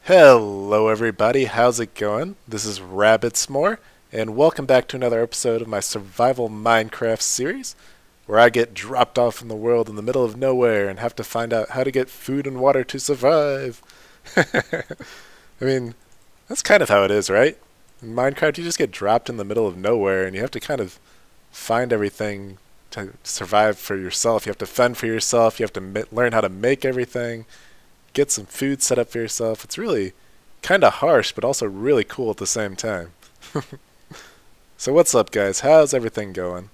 Hello everybody, how's it going? This is RabidSmore, and welcome back to another episode of my survival Minecraft series, where I get dropped off in the world in the middle of nowhere and have to find out how to get food and water to survive. I mean, that's kind of how it is, right? In Minecraft, you just get dropped in the middle of nowhere and you have to kind of find everything to survive for yourself. You have to fend for yourself, you have to learn how to make everything, get some food set up for yourself. It's really kind of harsh, but also really cool at the same time. So what's up, guys? How's everything going?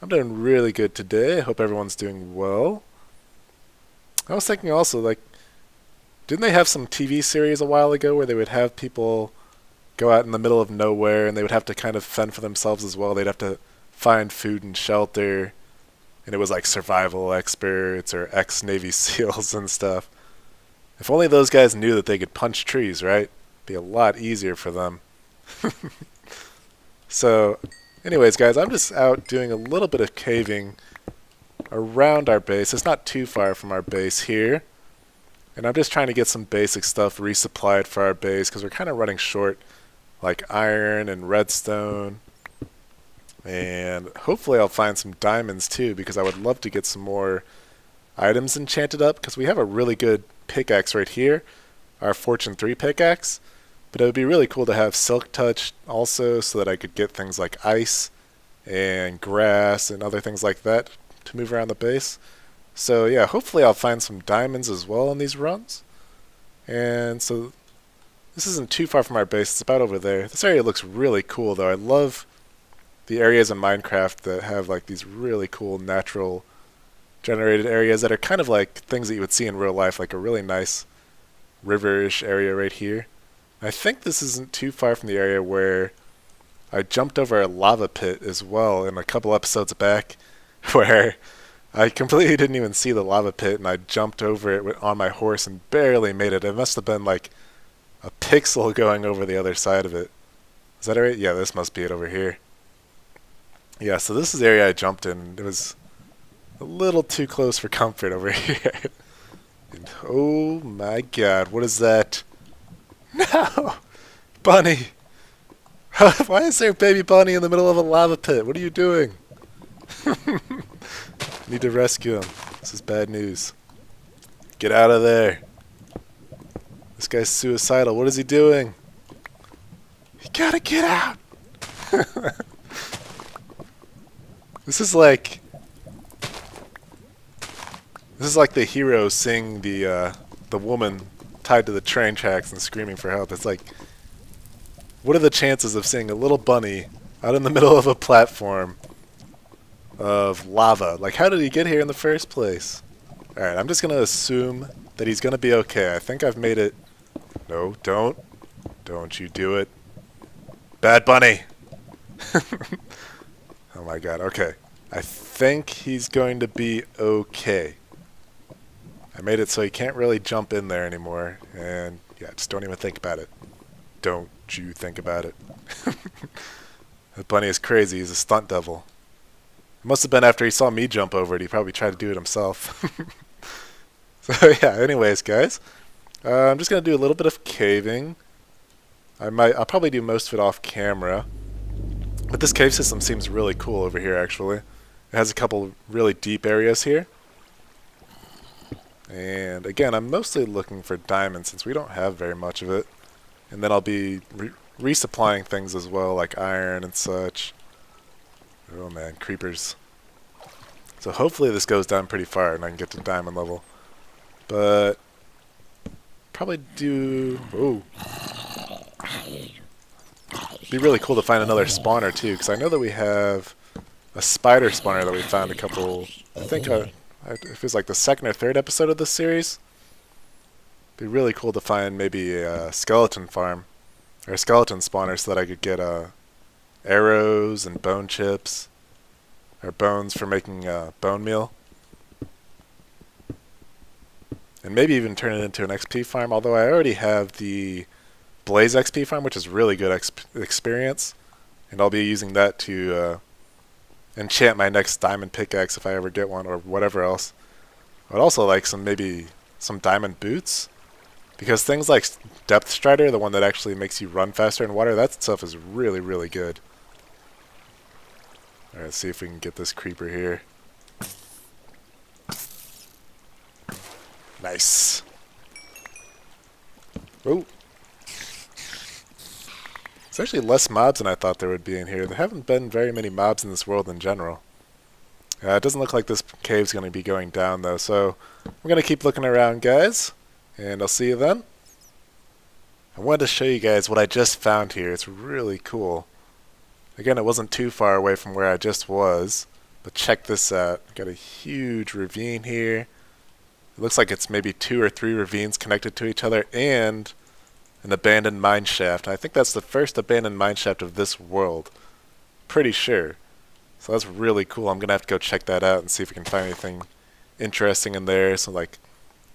I'm doing really good today. I hope everyone's doing well. I was thinking also, like, didn't they have some TV series a while ago where they would have people go out in the middle of nowhere and they would have to kind of fend for themselves as well? They'd have to find food and shelter, and it was like survival experts or ex-Navy SEALs and stuff. If only those guys knew that they could punch trees, right? Be a lot easier for them. So, anyways, guys, I'm just out doing a little bit of caving around our base. It's not too far from our base here. And I'm just trying to get some basic stuff resupplied for our base because we're kind of running short, like iron and redstone. And hopefully I'll find some diamonds too, because I would love to get some more items enchanted up, because we have a really good pickaxe right here, our Fortune 3 pickaxe, but it would be really cool to have Silk Touch also, so that I could get things like ice and grass and other things like that to move around the base. So yeah, hopefully I'll find some diamonds as well in these runs. And so this isn't too far from our base, it's about over there. This area looks really cool though. I love the areas in Minecraft that have like these really cool natural generated areas that are kind of like things that you would see in real life, like a really nice river-ish area right here. I think this isn't too far from the area where I jumped over a lava pit as well in a couple episodes back, where I completely didn't even see the lava pit and I jumped over it on my horse and barely made it. It must have been like a pixel going over the other side of it. Is that right? Yeah, this must be it over here. Yeah, so this is the area I jumped in. It was a little too close for comfort over here. And oh my god, what is that? No! Bunny! Why is there a baby bunny in the middle of a lava pit? What are you doing? Need to rescue him. This is bad news. Get out of there. This guy's suicidal. What is he doing? You gotta get out! This is like the hero seeing the woman tied to the train tracks and screaming for help. It's like, what are the chances of seeing a little bunny out in the middle of a platform of lava? Like, how did he get here in the first place? Alright, I'm just going to assume that he's going to be okay. I think I've made it... No, don't. Don't you do it. Bad bunny! Oh my god, okay. I think he's going to be okay. I made it so he can't really jump in there anymore, and yeah, just don't even think about it. Don't you think about it. That bunny is crazy, he's a stunt devil. It must have been after he saw me jump over it, he probably tried to do it himself. So yeah, anyways guys, I'm just going to do a little bit of caving. I'll probably do most of it off camera. But this cave system seems really cool over here actually. It has a couple really deep areas here. And again, I'm mostly looking for diamonds since we don't have very much of it. And then I'll be resupplying things as well, like iron and such. Oh man, creepers. So hopefully this goes down pretty far and I can get to diamond level. But probably do... Oh. Be really cool to find another spawner too, because I know that we have a spider spawner that we found a couple... I think it was like the second or third episode of this series. It'd be really cool to find maybe a skeleton farm, or a skeleton spawner, so that I could get arrows and bone chips, or bones for making bone meal. And maybe even turn it into an XP farm, although I already have the Blaze XP farm, which is really good experience. And I'll be using that to enchant my next diamond pickaxe if I ever get one, or whatever else. I would also like maybe some diamond boots. Because things like Depth Strider, the one that actually makes you run faster in water, that stuff is really, really good. Alright, let's see if we can get this creeper here. Nice. Oh. There's actually less mobs than I thought there would be in here. There haven't been very many mobs in this world in general. It doesn't look like this cave's going to be going down, though, so we're going to keep looking around, guys, and I'll see you then. I wanted to show you guys what I just found here. It's really cool. Again, it wasn't too far away from where I just was, but check this out. Got a huge ravine here. It looks like it's maybe 2 or 3 ravines connected to each other, and an abandoned mineshaft. I think that's the first abandoned mineshaft of this world. Pretty sure. So that's really cool. I'm going to have to go check that out and see if we can find anything interesting in there. Some like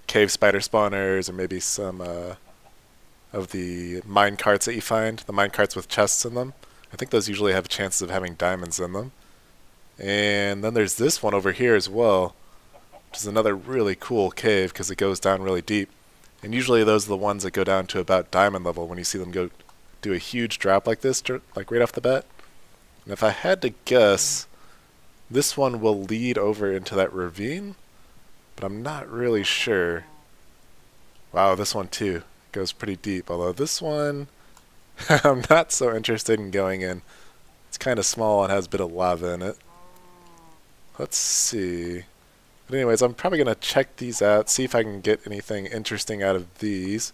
cave spider spawners or maybe some of the mine carts that you find. The mine carts with chests in them. I think those usually have chances of having diamonds in them. And then there's this one over here as well, which is another really cool cave because it goes down really deep. And usually those are the ones that go down to about diamond level when you see them go do a huge drop like this, like right off the bat. And if I had to guess, this one will lead over into that ravine, but I'm not really sure. Wow, this one too goes pretty deep, although this one I'm not so interested in going in. It's kind of small and has a bit of lava in it. Let's see. But anyways, I'm probably going to check these out, see if I can get anything interesting out of these.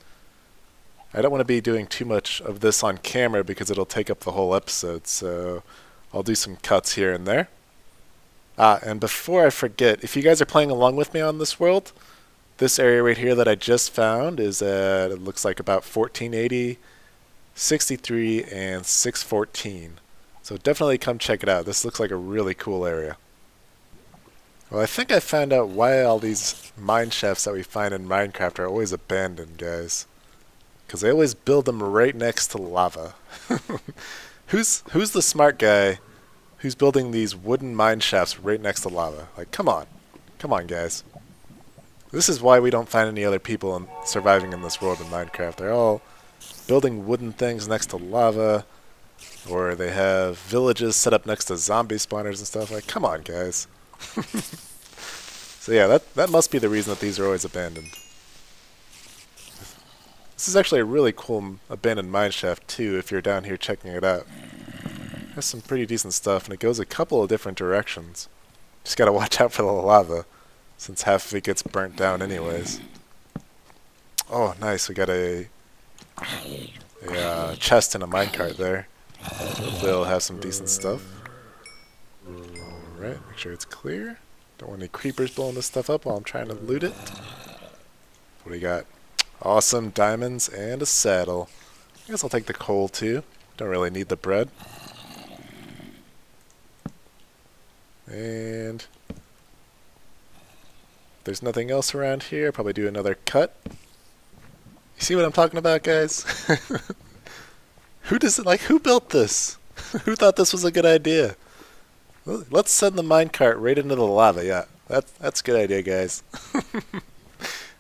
I don't want to be doing too much of this on camera because it'll take up the whole episode, so I'll do some cuts here and there. And before I forget, if you guys are playing along with me on this world, this area right here that I just found is at, it looks like about 1480, 63, and 614. So definitely come check it out. This looks like a really cool area. Well, I think I found out why all these mine shafts that we find in Minecraft are always abandoned, guys. Because they always build them right next to lava. Who's the smart guy who's building these wooden mine shafts right next to lava? Like, come on. Come on, guys. This is why we don't find any other people surviving in this world in Minecraft. They're all building wooden things next to lava, or they have villages set up next to zombie spawners and stuff. Like, come on, guys. So yeah, that must be the reason that these are always abandoned. This is actually a really cool abandoned mineshaft too, if you're down here checking it out. There's some pretty decent stuff, and it goes a couple of different directions. Just gotta watch out for the lava, since half of it gets burnt down anyways. Oh, nice, we got a chest and a minecart there. Hopefully it'll have some decent stuff. Alright, make sure it's clear. Don't want any creepers blowing this stuff up while I'm trying to loot it. What do we got? Awesome diamonds and a saddle. I guess I'll take the coal too. Don't really need the bread. And if there's nothing else around here, I'll probably do another cut. You see what I'm talking about, guys? Who built this? Who thought this was a good idea? Let's send the minecart right into the lava. Yeah, that's a good idea, guys.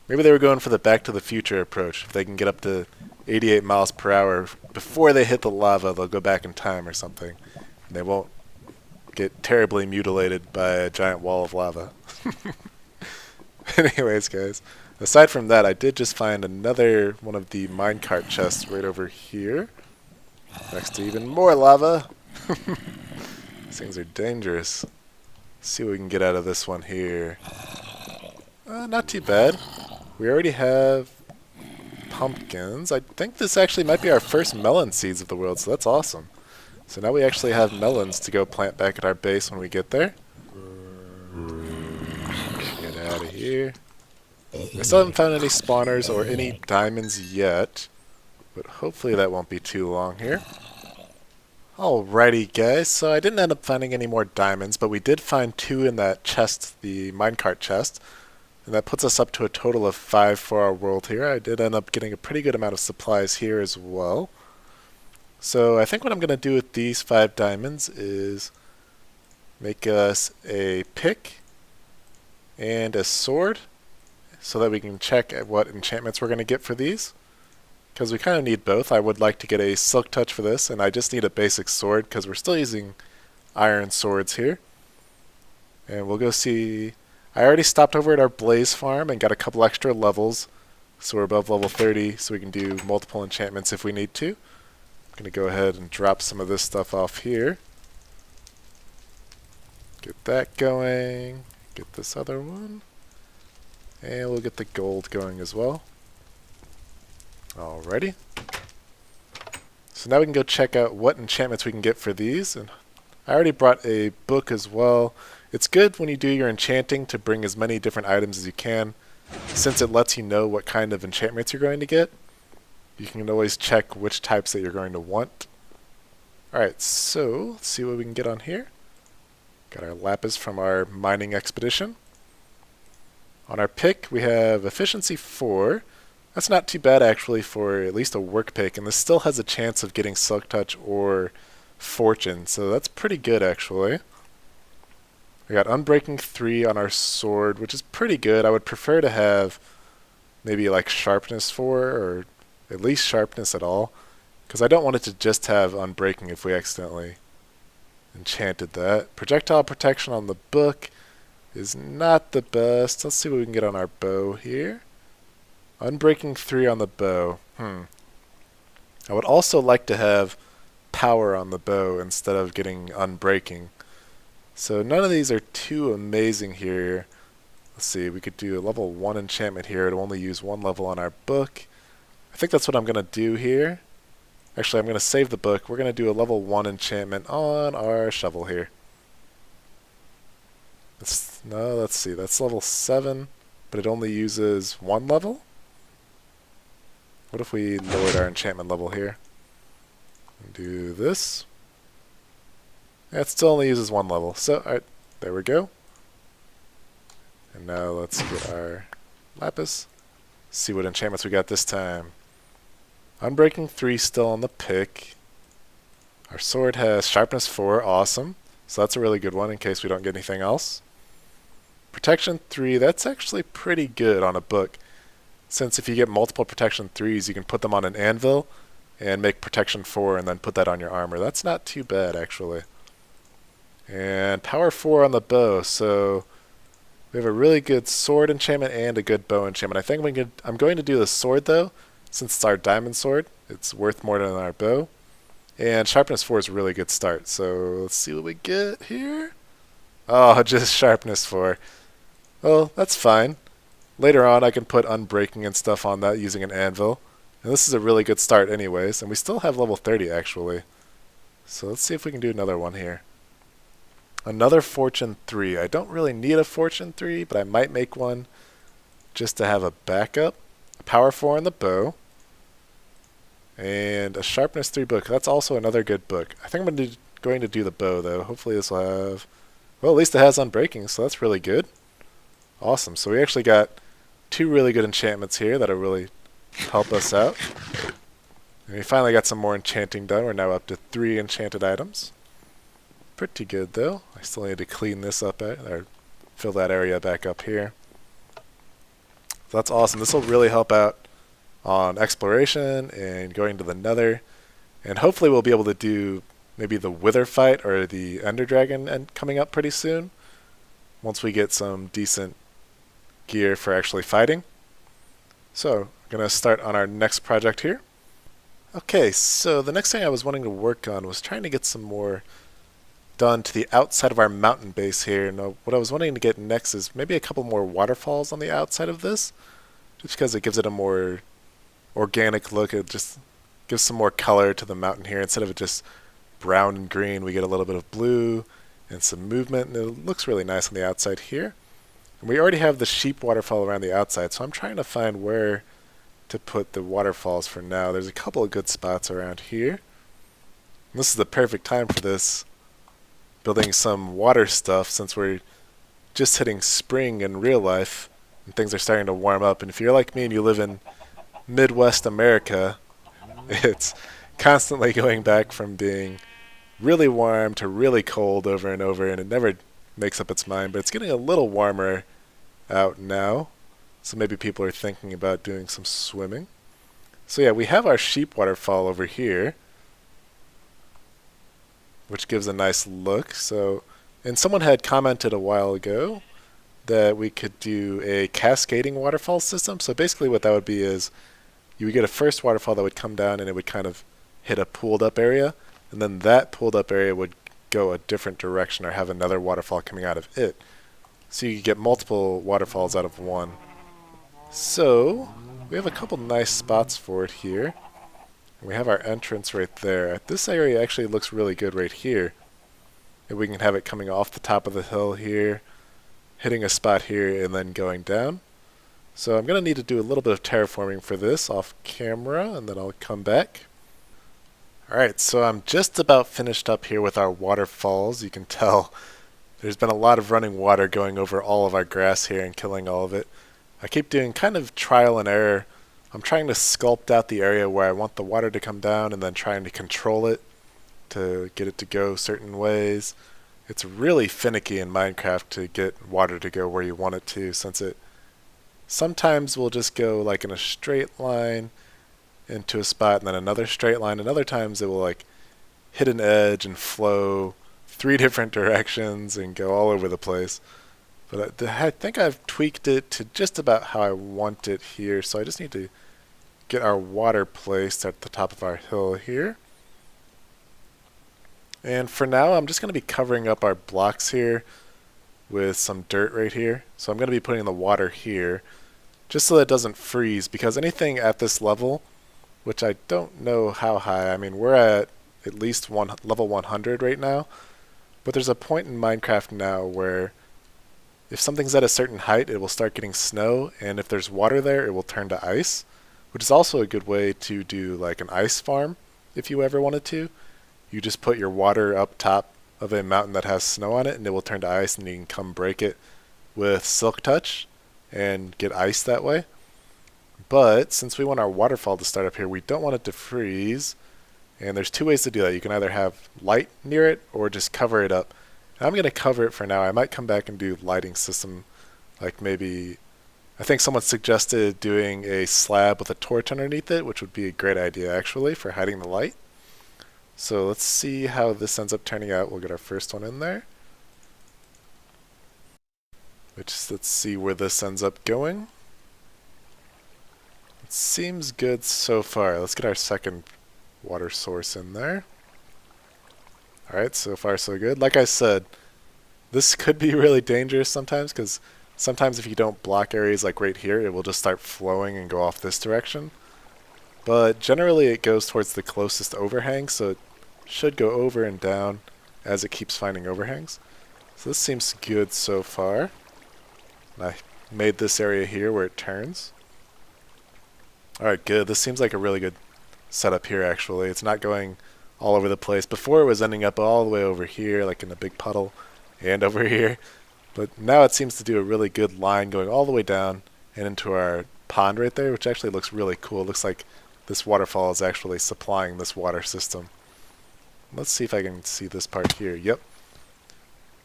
Maybe they were going for the Back to the Future approach. If they can get up to 88 miles per hour before they hit the lava, they'll go back in time or something. And they won't get terribly mutilated by a giant wall of lava. Anyways, guys, aside from that, I did just find another one of the minecart chests right over here, next to even more lava. These things are dangerous. Let's see what we can get out of this one here. Not too bad. We already have pumpkins. I think this actually might be our first melon seeds of the world, so that's awesome. So now we actually have melons to go plant back at our base when we get there. Get out of here. I still haven't found any spawners or any diamonds yet, but hopefully that won't be too long here. Alrighty, guys, so I didn't end up finding any more diamonds, but we did find 2 in that chest, the minecart chest, and that puts us up to a total of 5 for our world here. I did end up getting a pretty good amount of supplies here as well. So I think what I'm going to do with these 5 diamonds is make us a pick and a sword, so that we can check at what enchantments we're going to get for these. Because we kind of need both. I would like to get a Silk Touch for this, and I just need a basic sword because we're still using iron swords here. And we'll go see... I already stopped over at our Blaze farm and got a couple extra levels. So we're above level 30, so we can do multiple enchantments if we need to. I'm going to go ahead and drop some of this stuff off here. Get that going. Get this other one. And we'll get the gold going as well. Alrighty. So now we can go check out what enchantments we can get for these. And I already brought a book as well. It's good when you do your enchanting to bring as many different items as you can, since it lets you know what kind of enchantments you're going to get. You can always check which types that you're going to want. Alright, so let's see what we can get on here. Got our lapis from our mining expedition. On our pick, we have efficiency 4. That's not too bad actually for at least a work pick, and this still has a chance of getting Silk Touch or Fortune, so that's pretty good actually. We got Unbreaking 3 on our sword, which is pretty good. I would prefer to have maybe like Sharpness 4, or at least Sharpness at all, because I don't want it to just have Unbreaking if we accidentally enchanted that. Projectile Protection on the book is not the best. Let's see what we can get on our bow here. Unbreaking 3 on the bow. I would also like to have power on the bow instead of getting Unbreaking. So none of these are too amazing here. Let's see, we could do a level 1 enchantment here to only use 1 level on our book. I think that's what I'm going to do here. Actually, I'm going to save the book. We're going to do a level 1 enchantment on our shovel here. Let's see, that's level 7, but it only uses 1 level? What if we lowered our enchantment level here? Do this. Yeah, it still only uses 1 level. So, alright, there we go. And now let's get our lapis. See what enchantments we got this time. Unbreaking 3 still on the pick. Our sword has Sharpness 4, awesome. So that's a really good one in case we don't get anything else. Protection 3, that's actually pretty good on a book. Since if you get multiple Protection 3s, you can put them on an anvil and make Protection 4 and then put that on your armor. That's not too bad, actually. And Power 4 on the bow, so we have a really good sword enchantment and a good bow enchantment. I think I'm going to do the sword, though, since it's our diamond sword. It's worth more than our bow. And Sharpness 4 is a really good start, so let's see what we get here. Oh, just Sharpness 4. Well, that's fine. Later on, I can put Unbreaking and stuff on that using an anvil. And this is a really good start anyways, and we still have level 30 actually. So let's see if we can do another one here. Another Fortune 3. I don't really need a Fortune 3, but I might make one just to have a backup. A Power 4 on the bow. And a Sharpness 3 book. That's also another good book. I think I'm going to do the bow though. Hopefully this will have... Well, at least it has Unbreaking, so that's really good. Awesome. So we actually got 2 really good enchantments here that'll really help us out. And we finally got some more enchanting done. We're now up to 3 enchanted items. Pretty good though. I still need to clean this up or fill that area back up here. So that's awesome. This will really help out on exploration and going to the Nether. And hopefully we'll be able to do maybe the Wither fight or the Ender Dragon coming up pretty soon. Once we get some decent gear for actually fighting. So, I'm going to start on our next project here. Okay, so the next thing I was wanting to work on was trying to get some more done to the outside of our mountain base here. Now, what I was wanting to get next is maybe a couple more waterfalls on the outside of this, just because it gives it a more organic look. It just gives some more color to the mountain here. Instead of it just brown and green, we get a little bit of blue and some movement, and it looks really nice on the outside here. And we already have the sheep waterfall around the outside, so I'm trying to find where to put the waterfalls for now. There's a couple of good spots around here. And this is the perfect time for this, building some water stuff, since we're just hitting spring in real life and things are starting to warm up. And if you're like me and you live in Midwest America, it's constantly going back from being really warm to really cold over and over, and it never makes up its mind. But it's getting a little warmer out now. So maybe people are thinking about doing some swimming. So yeah, we have our sheep waterfall over here, which gives a nice look. So, and someone had commented a while ago that we could do a cascading waterfall system. So basically what that would be is you would get a first waterfall that would come down and it would kind of hit a pooled up area, and then that pooled up area would go a different direction or have another waterfall coming out of it. So you could get multiple waterfalls out of one. So we have a couple nice spots for it here. We have our entrance right there. This area actually looks really good right here. And we can have it coming off the top of the hill here, hitting a spot here, and then going down. So I'm going to need to do a little bit of terraforming for this off camera, and then I'll come back. Alright, so I'm just about finished up here with our waterfalls. You can tell there's been a lot of running water going over all of our grass here and killing all of it. I keep doing kind of trial and error. I'm trying to sculpt out the area where I want the water to come down and then trying to control it to get it to go certain ways. It's really finicky in Minecraft to get water to go where you want it to, since it sometimes will just go like in a straight line into a spot and then another straight line, and other times it will like hit an edge and flow 3 different directions and go all over the place. But I think I've tweaked it to just about how I want it here, so I just need to get our water placed at the top of our hill here. And for now, I'm just going to be covering up our blocks here with some dirt right here. So I'm going to be putting the water here just so that it doesn't freeze, because anything at this level, which I don't know how high, I mean we're at least level 100 right now, but there's a point in Minecraft now where if something's at a certain height, it will start getting snow, and if there's water there, it will turn to ice, which is also a good way to do like an ice farm if you ever wanted to. You just put your water up top of a mountain that has snow on it, and it will turn to ice, and you can come break it with Silk Touch and get ice that way. But since we want our waterfall to start up here, we don't want it to freeze, and there's 2 ways to do that. You can either have light near it or just cover it up. I'm going to cover it for now. I might come back and do lighting system, like maybe, I think someone suggested doing a slab with a torch underneath it, which would be a great idea actually for hiding the light. So let's see how this ends up turning out. We'll get our first one in there. Let's see where this ends up going. It seems good so far. Let's get our second water source in there. Alright, so far so good. Like I said, this could be really dangerous sometimes, because sometimes if you don't block areas like right here, it will just start flowing and go off this direction. But generally it goes towards the closest overhang, so it should go over and down as it keeps finding overhangs. So this seems good so far. And I made this area here where it turns. Alright, good. This seems like a really good setup here actually. It's not going all over the place. Before it was ending up all the way over here, like in a big puddle, and over here. But now it seems to do a really good line going all the way down and into our pond right there, which actually looks really cool. It looks like this waterfall is actually supplying this water system. Let's see if I can see this part here. Yep.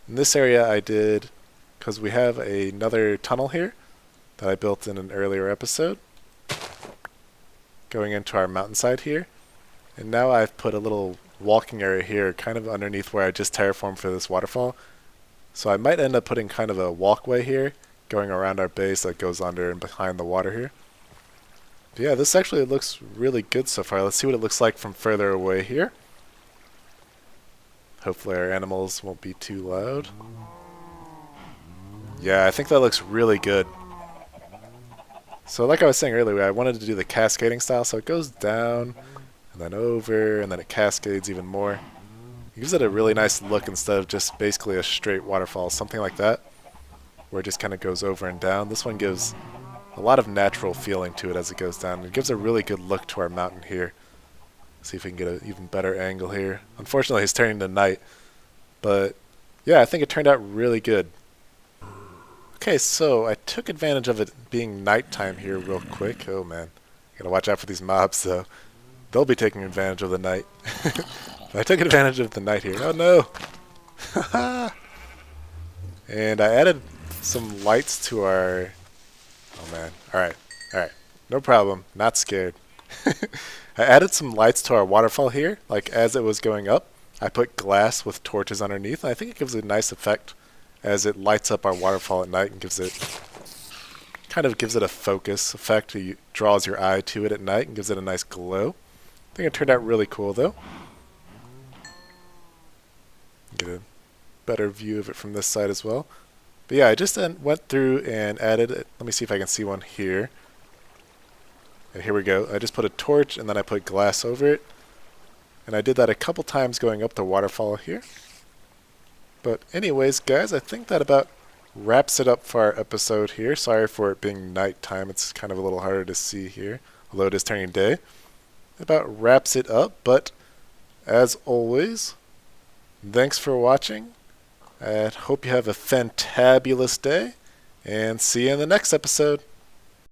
In this area I did, because we have another tunnel here that I built in an earlier episode, going into our mountainside here. And now I've put a little walking area here kind of underneath where I just terraformed for this waterfall. So I might end up putting kind of a walkway here going around our base that goes under and behind the water here. But yeah, this actually looks really good so far. Let's see what it looks like from further away here. Hopefully our animals won't be too loud. Yeah, I think that looks really good. So like I was saying earlier, I wanted to do the cascading style, so it goes down and then over, and then it cascades even more. It gives it a really nice look instead of just basically a straight waterfall, something like that, where it just kind of goes over and down. This one gives a lot of natural feeling to it as it goes down. It gives a really good look to our mountain here. See if we can get an even better angle here. Unfortunately, it's turning to night, but yeah, I think it turned out really good. Okay, so I took advantage of it being nighttime here real quick. Oh man, gotta watch out for these mobs though. They'll be taking advantage of the night. I took advantage of the night here. Oh no! And I added some lights to our Oh man. Alright. Alright. No problem. Not scared. I added some lights to our waterfall here. Like as it was going up, I put glass with torches underneath. And I think it gives a nice effect as it lights up our waterfall at night and gives it a focus effect. It draws your eye to it at night and gives it a nice glow. I think it turned out really cool though. Get a better view of it from this side as well. But yeah, I just went through and added it. Let me see if I can see one here. And here we go. I just put a torch and then I put glass over it. And I did that a couple times going up the waterfall here. But anyways, guys, I think that about wraps it up for our episode here. Sorry for it being nighttime. It's kind of a little harder to see here, although it is turning day. About wraps it up, but as always, thanks for watching. I hope you have a fantabulous day, and see you in the next episode.